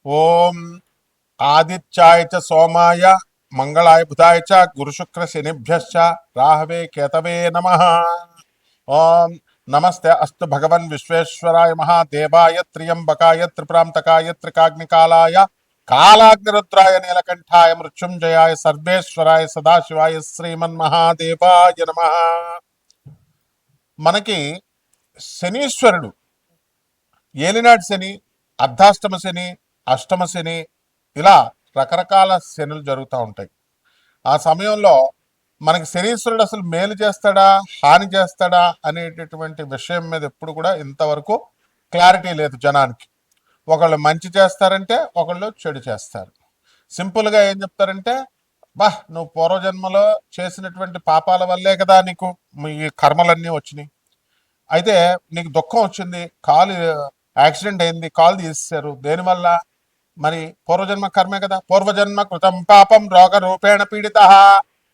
ఓం ఆదిత్యాయ చ సోమాయ మంగళాయ బుధాయ చ గురుశుక్ర శనిభ్యశ్చ రాహవే కేతవే నమః. ఓం నమస్తే అస్తు భగవన్ విశ్వేశ్వరాయ మహాదేవాయ త్రియంబకాయ త్రిపురాంతకాయ త్రికాగ్నికాలాయ కాలాగ్నిరుద్రాయ నీలకంఠాయ మృత్యుంజయాయ సర్వేశ్వరాయ సదాశివాయ శ్రీమన్మహాదేవాయ నమః. మనకి శనీశ్వరుడు ఏలినాటి శని, అర్ధాష్టమ శని, అష్టమ శని, ఇలా రకరకాల శనులు జరుగుతూ ఉంటాయి. ఆ సమయంలో మనకి శనీశ్వరుడు అసలు మేలు చేస్తాడా హాని చేస్తాడా అనేటటువంటి విషయం మీద ఎప్పుడు కూడా ఇంతవరకు క్లారిటీ లేదు జనానికి. ఒకళ్ళు మంచి చేస్తారంటే ఒకళ్ళు చెడు చేస్తారు. సింపుల్గా ఏం చెప్తారంటే, నువ్వు పూర్వజన్మలో చేసినటువంటి పాపాల వల్లే కదా నీకు ఈ కర్మలన్నీ వచ్చినాయి. అయితే నీకు దుఃఖం వచ్చింది, కాలు యాక్సిడెంట్ అయింది, కాలు తీసేశారు, దేనివల్ల? మరి పూర్వజన్మ కర్మే కదా. పూర్వజన్మ కృతం పాపం రోగ రూపేణ పీడిత.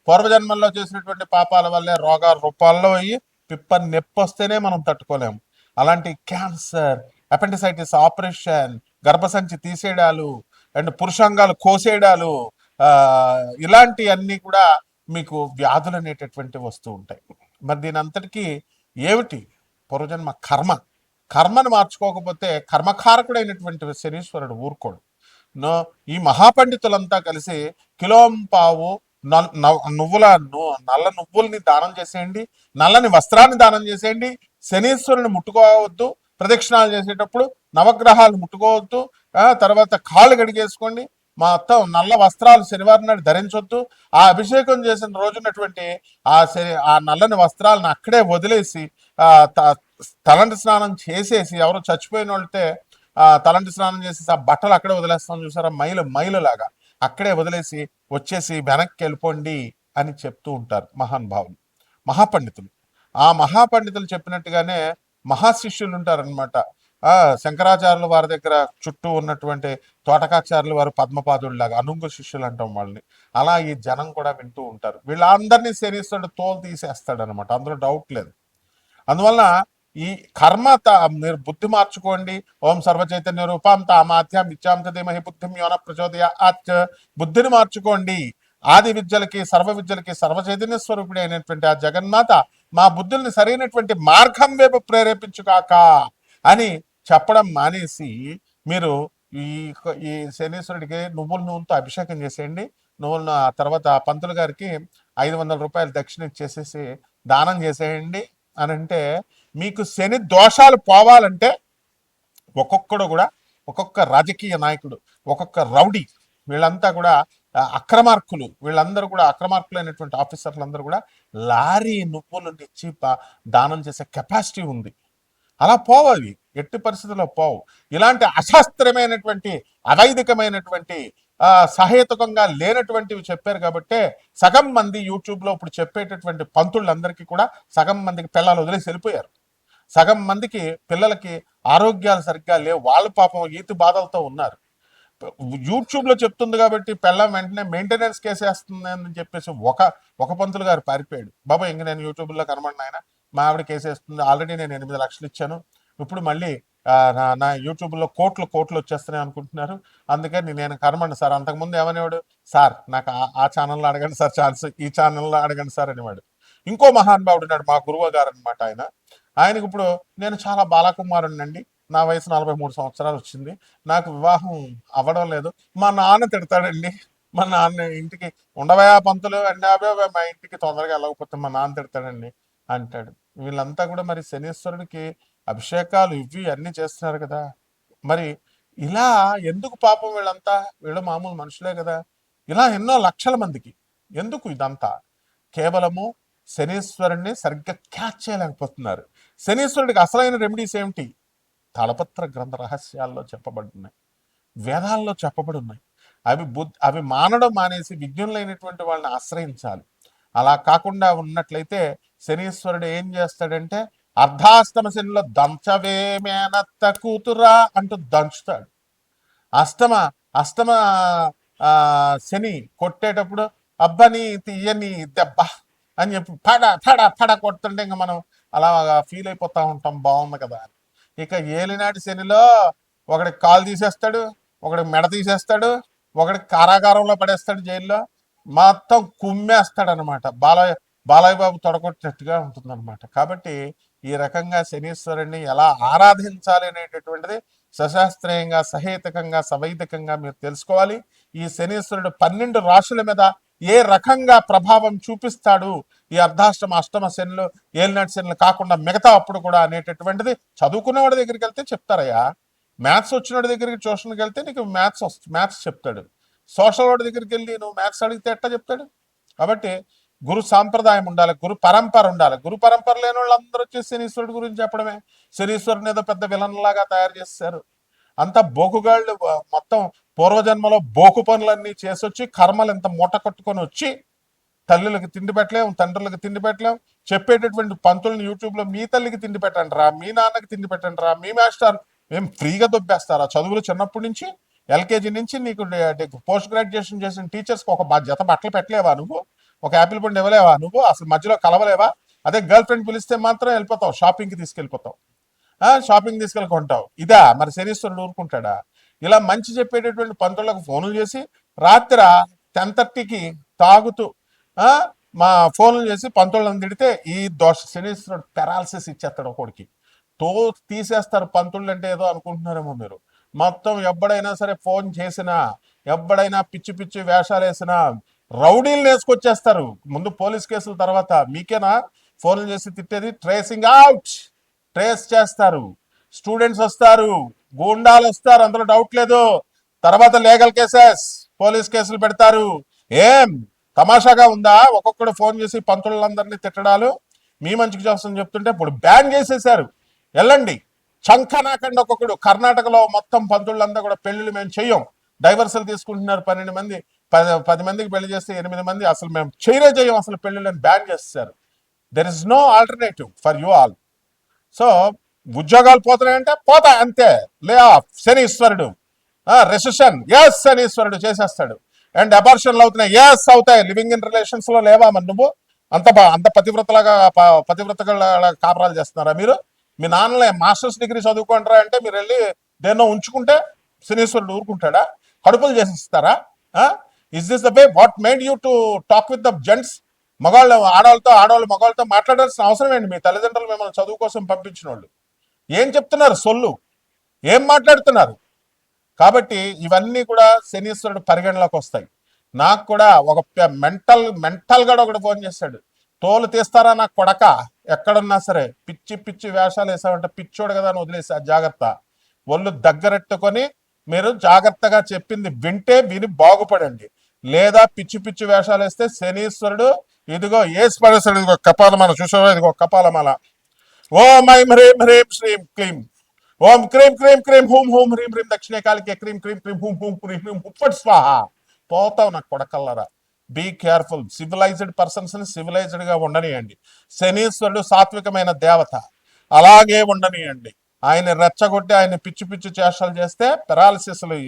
పూర్వజన్మల్లో చేసినటువంటి పాపాల వల్లే రోగ రూపాల్లో అయ్యి పిప్ప నొప్పి వస్తేనే మనం తట్టుకోలేము. అలాంటి క్యాన్సర్, అపెండిసైటిస్ ఆపరేషన్, గర్భసంచి తీసేయడాలు అండ్ పురుషాంగాలు కోసేయడాలు, ఇలాంటి అన్నీ కూడా మీకు వ్యాధులు అనేటటువంటి వస్తూ ఉంటాయి. మరి దీని అంతటికీ ఏమిటి? పూర్వజన్మ కర్మ. కర్మను మార్చుకోకపోతే కర్మకారకుడైనటువంటి శనీశ్వరుడు ఊరుకోడు. నో, ఈ మహాపండితులంతా కలిసి కిలోంపావు నల్ల నువ్వుల్ని దానం చేసేయండి, నల్లని వస్త్రాన్ని దానం చేసేయండి. శనీశ్వరుని ముట్టుకోవద్దు, ప్రదక్షిణాలు చేసేటప్పుడు నవగ్రహాలు ముట్టుకోవద్దు, తర్వాత కాళ్ళు గడిగేసుకోండి. మొత్తం నల్ల వస్త్రాలు శనివారం నాడు ధరించొద్దు. ఆ అభిషేకం చేసిన రోజునటువంటి ఆ నల్లని వస్త్రాలను అక్కడే వదిలేసి తలంటి స్నానం చేసేసి, ఎవరు చచ్చిపోయిన వాళ్ళతే తలంటి స్నానం చేసేసి ఆ బట్టలు అక్కడే వదిలేస్తాం చూసారా, మైలులాగా అక్కడే వదిలేసి వచ్చేసి వెనక్కి వెళ్ళిపోండి అని చెప్తూ ఉంటారు మహానుభావులు, మహాపండితులు. ఆ మహాపండితులు చెప్పినట్టుగానే మహాశిష్యులు ఉంటారనమాట. శంకరాచార్యులు వారి దగ్గర చుట్టూ ఉన్నటువంటి తోటకాచార్యులు వారు పద్మపాదుడిలాగా అనుంగు శిష్యులు అంటాం వాళ్ళని. అలా ఈ జనం కూడా వింటూ ఉంటారు. వీళ్ళందరినీ శరీరుడు తోలు తీసేస్తాడు అనమాట, అందులో డౌట్ లేదు. అందువల్ల ఈ కర్మ మీరు బుద్ధి మార్చుకోండి. ఓం సర్వచైతన్య రూపాం తామాత్యం ఇచ్చాంత ధీమహి బుద్ధిం యోన ప్రచోదయ అచ్. బుద్ధిని మార్చుకోండి. ఆది విద్యలకి సర్వ విద్యలకి సర్వచైతన్య స్వరూపుడి అయినటువంటి ఆ జగన్మాత మా బుద్ధుల్ని సరైనటువంటి మార్గం వైపు ప్రేరేపించుగాక అని చెప్పడం మానేసి మీరు ఈ ఈ శనీశ్వరుడికి నువ్వుల నూనెతో అభిషేకం చేసేయండి. నువ్వులను ఆ తర్వాత పంతులు గారికి 500 రూపాయలు దక్షిణ ఇచ్చేసేసి దానం చేసేయండి అని అంటే, మీకు శని దోషాలు పోవాలంటే ఒక్కొక్కడు కూడా, ఒక్కొక్క రాజకీయ నాయకుడు, ఒక్కొక్క రౌడీ, వీళ్ళంతా కూడా అక్రమార్కులు, వీళ్ళందరూ కూడా అక్రమార్కులైనటువంటి ఆఫీసర్లందరూ కూడా లారీ నువ్వులు ఇచ్చి దానం చేసే కెపాసిటీ ఉంది. అలా పోవాలి, ఎట్టి పరిస్థితుల్లో పోవు. ఇలాంటి అశాస్త్రమైనటువంటి అవైదికమైనటువంటి సహేతుకంగా లేనటువంటివి చెప్పారు కాబట్టే సగం మంది యూట్యూబ్లో ఇప్పుడు చెప్పేటటువంటి పంతుళ్ళందరికీ కూడా సగం మందికి పిల్లలు వదిలేసి వెళ్ళిపోయారు. సగం మందికి పిల్లలకి ఆరోగ్యాలు సరిగ్గా లేవు, వాళ్ళు పాపం ఈతి బాధలతో ఉన్నారు. యూట్యూబ్లో చెప్తుంది కాబట్టి పిల్లం వెంటనే మెయింటెనెన్స్ కేసేస్తుంది అని చెప్పేసి ఒక పంతులు గారు పారిపోయాడు. బాబా ఇంక నేను యూట్యూబ్లో కనబడిన ఆయన, మా ఆవిడ కేసేస్తుంది, ఆల్రెడీ నేను 8 లక్షలు ఇచ్చాను, ఇప్పుడు మళ్ళీ నా యూట్యూబ్లో కోట్లు వచ్చేస్తున్నాయి అనుకుంటున్నారు, అందుకని నేను కనబడి సార్. అంతకుముందు ఏమనేవాడు, సార్ నాకు ఆ ఛానల్లో అడగండి సార్ ఛాన్స్, ఈ ఛానల్లో అడగండి సార్ అనేవాడు. ఇంకో మహానుభావుడు ఉన్నాడు, మా గురువు గారు అనమాట. ఆయనకి ఇప్పుడు నేను చాలా బాలకుమారుణ్ణండి, నా వయసు 43 సంవత్సరాలు వచ్చింది, నాకు వివాహం అవ్వడం లేదు, మా నాన్న తిడతాడండి, మా నాన్న ఇంటికి ఉండవయా పంతులు అండి, మా ఇంటికి తొందరగా వెళ్ళకపోతే మా నాన్న తిడతాడండి అంటాడు. వీళ్ళంతా కూడా మరి శనీశ్వరుడికి అభిషేకాలు ఇవి అన్నీ చేస్తున్నారు కదా. మరి ఇలా ఎందుకు పాపం? వీళ్ళు మామూలు మనుషులే కదా. ఇలా ఎన్నో లక్షల మందికి ఎందుకు ఇదంతా? కేవలము శనీశ్వరుణ్ణి సరిగ్గా క్యాచ్ చేయలేకపోతున్నారు. శనీశ్వరుడికి అసలైన రెమెడీస్ ఏమిటి? తాళపత్ర గ్రంథ రహస్యాల్లో చెప్పబడున్నాయి, వేదాల్లో చెప్పబడి ఉన్నాయి. అవి మానడం మానేసి విజ్ఞులైనటువంటి వాళ్ళని ఆశ్రయించాలి. అలా కాకుండా ఉన్నట్లయితే శనీశ్వరుడు ఏం చేస్తాడంటే, అర్ధాష్టమ శనిలో దంచవే మేనత్త కూతురా అంటూ దంచుతాడు. అష్టమ శని కొట్టేటప్పుడు అబ్బని తీయని దెబ్బ అని చెప్పి ఫడ కొడుతుంటే ఇంకా మనం అలా ఫీల్ అయిపోతా ఉంటాం, బాగుంది కదా. ఇక ఏలినాటి శనిలో ఒకడికి కాలు తీసేస్తాడు, ఒకటి మెడ తీసేస్తాడు, ఒకటి కారాగారంలో పడేస్తాడు జైల్లో, మొత్తం కుమ్మేస్తాడు అనమాట. బాలయ్య బాబు తొడగొట్టినట్టుగా ఉంటుందన్నమాట. కాబట్టి ఈ రకంగా శనీశ్వరుణ్ణి ఎలా ఆరాధించాలి అనేటటువంటిది సశాస్త్రీయంగా, సహేతుకంగా, సవైదికంగా మీరు తెలుసుకోవాలి. ఈ శనీశ్వరుడు 12 రాశుల మీద ఏ రకంగా ప్రభావం చూపిస్తాడు, ఈ అర్ధాష్టమ అష్టమ శనులు, ఏలినాటి శనులు కాకుండా మిగతా అప్పుడు కూడా అనేటటువంటిది చదువుకునేవాడి దగ్గరికి వెళ్తే చెప్తారయ్యా. మ్యాథ్స్ వచ్చినోడి దగ్గరికి ట్యూషన్కి వెళ్తే నీకు మ్యాథ్స్ చెప్తాడు. సోషల్ వాడి దగ్గరికి వెళ్ళి నువ్వు మ్యాథ్స్ అడిగితే ఎట్లా చెప్తాడు? కాబట్టి గురు సాంప్రదాయం ఉండాలి, గురు పరంపర ఉండాలి. గురు పరంపర లేని వాళ్ళు అందరూ వచ్చేసి శనీశ్వరుడు గురించి చెప్పడమే. శనీశ్వరుని ఏదో పెద్ద విలన్ లాగా తయారు చేస్తారు. అంతా బోకుగాళ్ళు, మొత్తం పూర్వజన్మలో బోకు పనులన్నీ చేసొచ్చి కర్మలు ఎంత మూట కట్టుకొని వచ్చి తల్లులకు తిండి పెట్టలేం, తండ్రులకు తిండి పెట్టలేం. చెప్పేటటువంటి పంతులను యూట్యూబ్లో మీ తల్లికి తిండి పెట్టండి రా, మీ నాన్నకి తిండి పెట్టండి రా, మీ మాస్టర్ ఏం ఫ్రీగా దొబ్బేస్తారా చదువులు? చిన్నప్పటి నుంచి ఎల్కేజీ నుంచి నీకు పోస్ట్ గ్రాడ్యుయేషన్ చేసిన టీచర్స్కి ఒక జత బట్టలు పెట్టలేవా నువ్వు? ఒక యాపిల్ పండు ఇవ్వలేవా నువ్వు? అసలు మధ్యలో కలవలేవా? అదే గర్ల్ ఫ్రెండ్ పిలిస్తే మాత్రం వెళ్ళిపోతావు, షాపింగ్కి తీసుకెళ్ళిపోతావు, షాపింగ్ తీసుకెళ్ళి కొంటావు. ఇదా మరి శనీశ్వరుడు ఊరుకుంటాడా? ఇలా మంచి చెప్పేటటువంటి పంతులకు ఫోన్లు చేసి రాత్రి 10:30కి తాగుతూ మా ఫోన్లు చేసి పంతులను తిడితే ఈ శనీశ్వరుడు పెరాలసిస్ ఇచ్చేస్తాడు ఒకడికి. తీసేస్తారు. పంతుళ్ళు అంటే ఏదో అనుకుంటున్నారేమో మీరు. మొత్తం ఎప్పుడైనా సరే ఫోన్ చేసినా, ఎప్పుడైనా పిచ్చి పిచ్చి వేషాలు వేసినా రౌడీలు వేసుకొచ్చేస్తారు. ముందు పోలీస్ కేసుల తర్వాత మీకేనా ఫోన్లు చేసి తిట్టేది? ట్రేసింగ్ అవుట్, ట్రేస్ చేస్తారు, స్టూడెంట్స్ వస్తారు, గూండాలు వస్తారు, అందులో డౌట్ లేదు. తర్వాత లీగల్ కేసెస్, పోలీస్ కేసులు పెడతారు. ఏం తమాషాగా ఉందా? ఒక్కొక్కడు ఫోన్ చేసి పంతులందరినీ తిట్టడాలు, మీ మంచికి చేస్తామని చెప్తుంటే ఇప్పుడు బ్యాన్ చేసేసారు. వెళ్ళండి చంకనాకండి. ఒక్కొక్కడు కర్ణాటకలో మొత్తం పంతులంతా కూడా పెళ్లిళ్ళు మేము చెయ్యం, డైవర్సల్ తీసుకుంటున్నారు. 12 మంది 10 మందికి పెళ్లి చేస్తే 8 మంది అసలు మేము చెయ్యం అసలు పెళ్లిళ్ళని బ్యాన్ చేస్తారు. There is no alternative for you all. So ఉద్యోగాలు పోతున్నాయంటే పోతాయి అంతే. లే ఆఫ్ శనీశ్వరుడు. రెసెషన్, ఎస్ శనీశ్వరుడు చేసేస్తాడు. అండ్ అబార్షన్లు అవుతున్నాయి, ఎస్ అవుతాయి. లివింగ్ ఇన్ రిలేషన్స్ లో లేవా మరి నువ్వు? అంత పతివ్రతగా కాపురాలు చేస్తున్నారా మీరు? మీ నాన్నలే మాస్టర్స్ డిగ్రీ చదువుకుంటారా అంటే మీరు వెళ్ళి దేన్నో ఉంచుకుంటే శనీశ్వరుడు ఊరుకుంటాడా? కడుపులు చేసిస్తారా? Is this the way what made you to talk with the gents? మగవాళ్ళు ఆడవాళ్ళు మగవాళ్ళతో మాట్లాడాల్సిన అవసరం ఏంటి? మీ తల్లిదండ్రులు మిమ్మల్ని చదువు కోసం పంపించిన వాళ్ళు ఏం చెప్తున్నారు? సొల్లు ఏం మాట్లాడుతున్నారు? కాబట్టి ఇవన్నీ కూడా శనీశ్వరుడు పరిగణలోకి వస్తాయి. నాకు కూడా ఒక మెంటల్ గా ఒకటి ఫోన్ చేశాడు. తోలు తీస్తారా నాకు కొడక, ఎక్కడున్నా సరే పిచ్చి పిచ్చి వేషాలు వేసామంటే పిచ్చోడు కదా అని వదిలేసా. జాగ్రత్త, ఒళ్ళు దగ్గరెట్టుకొని మీరు జాగ్రత్తగా చెప్పింది విని బాగుపడండి. లేదా పిచ్చి పిచ్చి వేషాలు వేస్తే శనీశ్వరుడు ఇదిగో ఏసి పడేస్తాడు. ఇదిగో కపాలమాల చూసావా? ఇదిగో కపాలమాల. ఓం ఐం హ్రీం హ్రీం శ్రీం క్లీం ఓం క్రీం క్రీం క్రీం హూం హూం హ్రీం హ్రీం దక్షిణే కాలికే క్రీం క్రీం క్రీం హూం హూం హ్రీం హ్రీం హుప్పట్ స్వాహ. పోతావు నాకు కొడకల్లరా. Be careful. సివిలైజ్డ్ పర్సన్స్ ని సివిలైజ్డ్ గా ఉండనియండి. శనీశ్వరుడు సాత్వికమైన దేవత, అలాగే ఉండనియండి. ఆయన రెచ్చగొట్టి ఆయన పిచ్చి పిచ్చి చేష్టలు చేస్తే పెరాలసిస్లు,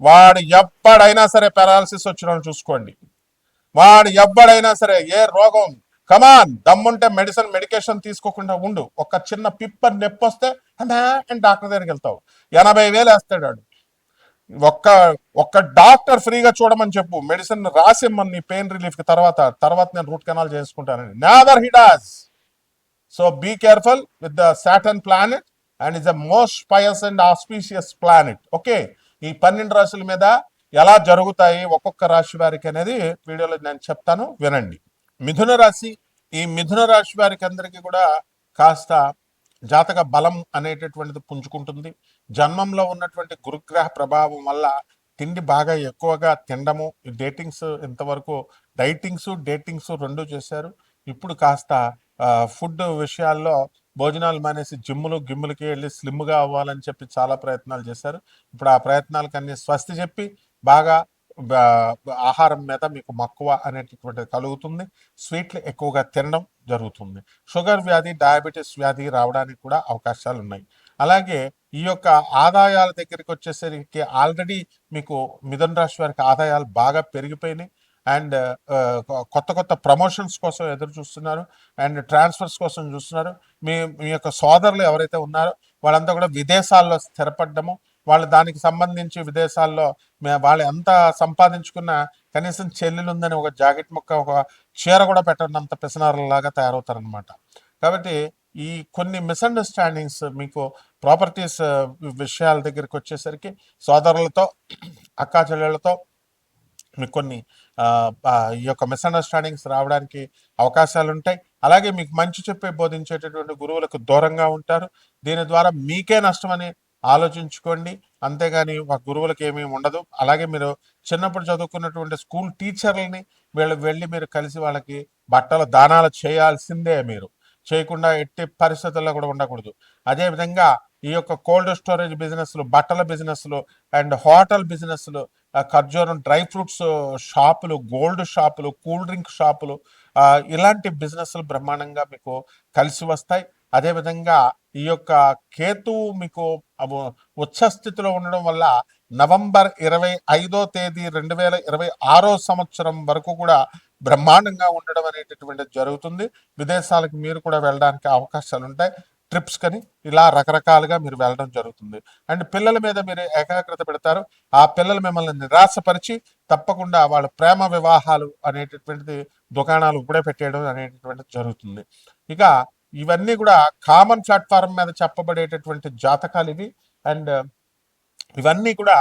వాడు ఎప్పుడైనా సరే పెరాలసిస్ వచ్చిన చూసుకోండి. వాడు ఎవ్వడైనా సరే ఏ రోగం, కమాన్ దమ్ముంటే మెడికేషన్ తీసుకోకుండా ఉండు. ఒక చిన్న పిప్పర్ నొప్పి వస్తే అని డాక్టర్ దగ్గరికి వెళ్తావు, 80,000 వేస్తాడు వాడు. ఒక్క డాక్టర్ ఫ్రీగా చూడమని చెప్పు, మెడిసిన్ రాసిమ్మని నీ పెయిన్ రిలీఫ్ కి. తర్వాత నేను రూట్ కెనాల్ చేసుకుంటానని. Never he does. So be careful with the Saturn planet and is the most pious and auspicious planet. Okay, ఈ 12 రాశుల మీద ఎలా జరుగుతాయి ఒక్కొక్క రాశి వారికి అనేది వీడియోలో నేను చెప్తాను, వినండి. మిథున రాశి. ఈ మిథున రాశి వారికి అందరికీ కూడా కాస్త జాతక బలం అనేటటువంటిది పుంజుకుంటుంది. జన్మంలో ఉన్నటువంటి గురుగ్రహ ప్రభావం వల్ల తిండి బాగా ఎక్కువగా తినడము, డేటింగ్స్ ఇంతవరకు డేటింగ్స్ 2 చేశారు. ఇప్పుడు కాస్త ఫుడ్ విషయాల్లో భోజనాలు మానేసి గిమ్ములకి వెళ్ళి స్లిమ్గా అవ్వాలని చెప్పి చాలా ప్రయత్నాలు చేశారు. ఇప్పుడు ఆ ప్రయత్నాలకు అన్ని స్వస్తి చెప్పి బాగా ఆహారం మీద మీకు మక్కువ అనేటటువంటిది కలుగుతుంది. స్వీట్లు ఎక్కువగా తినడం జరుగుతుంది. షుగర్ వ్యాధి, డయాబెటీస్ వ్యాధి రావడానికి కూడా అవకాశాలు ఉన్నాయి. అలాగే ఈ యొక్క ఆదాయాల దగ్గరికి వచ్చేసరికి ఆల్రెడీ మీకు మిథున రాశి వారికి ఆదాయాలు బాగా పెరిగిపోయినాయి. అండ్ కొత్త ప్రమోషన్స్ కోసం ఎదురు చూస్తున్నారు, అండ్ ట్రాన్స్ఫర్స్ కోసం చూస్తున్నారు. మీ యొక్క సోదరులు ఎవరైతే ఉన్నారో వాళ్ళంతా కూడా విదేశాల్లో స్థిరపడ్డము, వాళ్ళు దానికి సంబంధించి విదేశాల్లో వాళ్ళు ఎంత సంపాదించుకున్నా కనీసం చెల్లెలు ఉందని ఒక జాకెట్ ముక్క, ఒక చీర కూడా పెట్టనంత పిసనారులాగా తయారవుతారనమాట. కాబట్టి ఈ కొన్ని మిస్అండర్స్టాండింగ్స్ మీకు ప్రాపర్టీస్ విషయాల దగ్గరికి వచ్చేసరికి సోదరులతో, అక్కా చెల్లెళ్ళతో మీకు కొన్ని ఈ యొక్క మిస్అండర్స్టాండింగ్స్ రావడానికి అవకాశాలు ఉంటాయి. అలాగే మీకు మంచి చెప్పే బోధించేటటువంటి గురువులకు దూరంగా ఉంటారు. దీని ద్వారా మీకే నష్టమని ఆలోచించుకోండి, అంతేగాని ఆ గురువులకు ఏమీ ఉండదు. అలాగే మీరు చిన్నప్పుడు చదువుకున్నటువంటి స్కూల్ టీచర్లని వెళ్ళి మీరు కలిసి వాళ్ళకి బట్టల దానాలు చేయాల్సిందే. మీరు చేయకుండా ఎట్టి పరిస్థితుల్లో కూడా ఉండకూడదు. అదేవిధంగా ఈ యొక్క కోల్డ్ స్టోరేజ్ బిజినెస్లు, బట్టల బిజినెస్లు అండ్ హోటల్ బిజినెస్లు, ఖర్జూరం డ్రై ఫ్రూట్స్ షాపులు, గోల్డ్ షాపులు, కూల్ డ్రింక్ షాపులు, ఇలాంటి బిజినెస్లు బ్రహ్మాండంగా మీకు కలిసి వస్తాయి. అదేవిధంగా ఈ యొక్క కేతువు మీకు ఉచ్చ స్థితిలో ఉండడం వల్ల నవంబర్ 25 2026 సంవత్సరం వరకు కూడా బ్రహ్మాండంగా ఉండడం అనేటటువంటిది జరుగుతుంది. విదేశాలకు మీరు కూడా వెళ్ళడానికి అవకాశాలు ఉంటాయి. ట్రిప్స్ కని ఇలా రకరకాలుగా మీరు వెళ్ళడం జరుగుతుంది. అండ్ పిల్లల మీద మీరు ఏకాగ్రత పెడతారు. ఆ పిల్లలు మిమ్మల్ని నిరాశపరిచి తప్పకుండా వాళ్ళ ప్రేమ వివాహాలు అనేటటువంటిది దుకాణాలు ఇప్పుడే పెట్టేయడం అనేటటువంటిది జరుగుతుంది. ఇక ఇవన్నీ కూడా కామన్ ప్లాట్ఫారం మీద చెప్పబడేటటువంటి జాతకాలు ఇవి. అండ్ ఇవన్నీ కూడా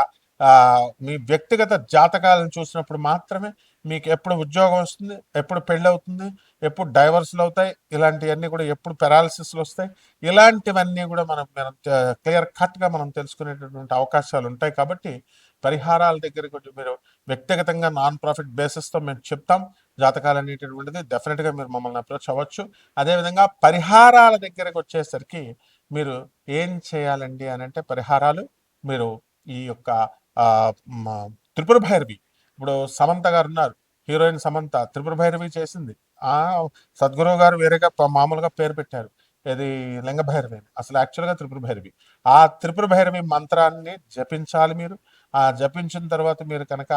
మీ వ్యక్తిగత జాతకాలను చూసినప్పుడు మాత్రమే మీకు ఎప్పుడు ఉద్యోగం వస్తుంది, ఎప్పుడు పెళ్ళి అవుతుంది, ఎప్పుడు డైవర్స్లు అవుతాయి, ఇలాంటివన్నీ కూడా ఎప్పుడు పెరాలసిస్లు వస్తాయి, ఇలాంటివన్నీ కూడా మనం క్లియర్ కట్గా మనం తెలుసుకునేటటువంటి అవకాశాలు ఉంటాయి. కాబట్టి పరిహారాల దగ్గరికి మీరు వ్యక్తిగతంగా నాన్ ప్రాఫిట్ బేసిస్తో మేము చెప్తాం. జాతకాలు అనేటటువంటిది డెఫినెట్గా మీరు మమ్మల్ని అప్రోచ్ అవ్వచ్చు. అదేవిధంగా పరిహారాల దగ్గరకు వచ్చేసరికి మీరు ఏం చేయాలండి అని అంటే, పరిహారాలు మీరు ఈ యొక్క త్రిపుర భైరవి, ఇప్పుడు సమంత గారు ఉన్నారు, హీరోయిన్ సమంత త్రిపుర భైరవి చేసింది. సద్గురువు గారు వేరేగా మామూలుగా పేరు పెట్టారు, ఇది లింగ భైరవి, అసలు యాక్చువల్గా త్రిపుర భైరవి. ఆ త్రిపుర భైరవి మంత్రాన్ని జపించాలి మీరు. ఆ జపించిన తర్వాత మీరు కనుక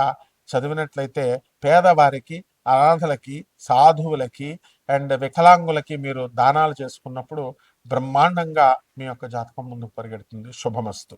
చదివినట్లయితే పేదవారికి, అనాథలకి, సాధువులకి అండ్ వికలాంగులకి మీరు దానాలు చేసుకున్నప్పుడు బ్రహ్మాండంగా మీ యొక్క జాతకం ముందుకు పరిగెడుతుంది. శుభమస్తు.